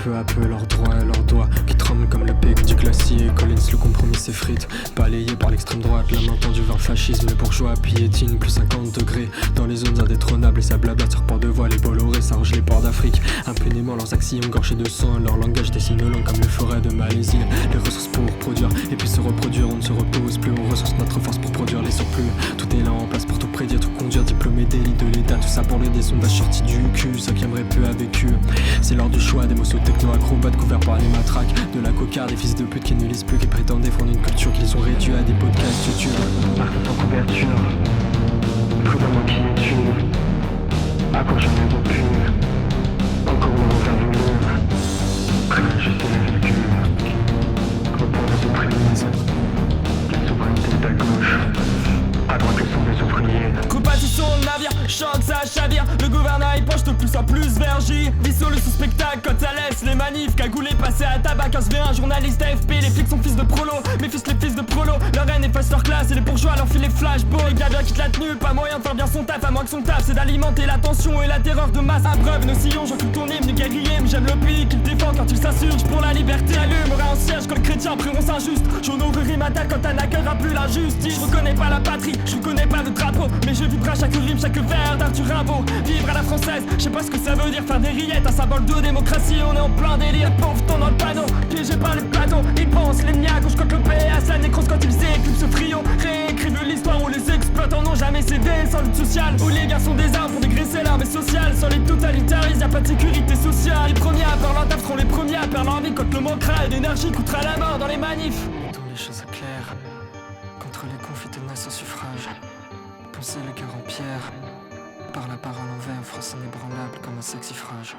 peu à peu leurs droits et leurs doigts qui tremblent comme le bec du glacier. Collins, le compromis s'effrite, balayé par l'extrême droite. La main tendue vers le fascisme, les bourgeois piétinent plus 50 degrés dans les zones indétrônables. Et ça blabla sur port de voile, les Bolloré, ça range les ports d'Afrique. Impunément leurs axiomes gorgés de sang, leur langage dessine nos langues comme les forêts de Malaisie. Les ressources pour produire et puis se reproduire, on ne se repose plus, on ressource notre force pour produire les surplus. Tout est là en place pour tout prédire, tout conduire, diplômé d'élite de l'État. Tout ça pour des sondages sortis du cul, ceux qui aimeraient peu a vécu. C'est l'heure du choix, des mots techno-acrobates couverts par les matraques. De la cocarde, des fils de pute qui ne lisent plus, qui prétendent défendre une culture qu'ils ont réduit à des podcasts YouTube. Partout sans couverture, plus d'un mois qui me tue. À quoi j'en ai pu, encore une revenue. Rien, je sais la vécu. Repos des opprises, la souveraineté est à gauche. À droite le sont des ouvriers. Coupa du son de navire, chante ça chavire. Le gouvernail penche de plus en plus vers J. Vissot le sous-spectacle quand ça laisse les manifs. Cagoulé passé à tabac 15v1, journaliste AFP. Les flics sont fils de prolo, mes fils les fils de prolo. Leur haine efface leur classe et les bourgeois leur filent les flashballs. Les gars bien quittent la tenue, pas moyen de faire bien son taf. À moins que son taf c'est d'alimenter la tension et la terreur de masse. À preuve nos sillons, j'en ton hymne guerrier. Mais j'aime le pays qu'il défend quand il s'insurge pour la liberté. Allume, en siège quand le chrétien prieront s'injuste. J'en ouvrirai ma tête quand un accueillera plus l'injustice. Je reconnais pas la patrie, je reconnais pas le drapeau, mais je vibre à chaque rime, chaque vers d'Arthur Rimbaud. Vivre à la française, je sais pas ce que ça veut dire. Faire des rillettes, un symbole de démocratie. On est en plein délire, pauvre ton dans le panneau. Piégé par les plateaux, ils pensent les miens. Gauche contre le PS, la nécrose quand ils éclipsent ce trio. Réécrivent l'histoire où les exploitants n'ont jamais cédé. Sans lutte sociale, où les gars sont des armes pour dégraisser l'armée sociale. Sans les totalitaristes, y'a pas de sécurité sociale. Les premiers à perdre leur taf seront les premiers à perdre leur vie. Quand le manquera et d'énergie coûtera la mort dans les manifs. Mettons les choses au clair, contre les conflits tenaces au suffrage. Poncer le cœur en pierre, par la parole en verre, froissant inébranlable comme un sexifrage.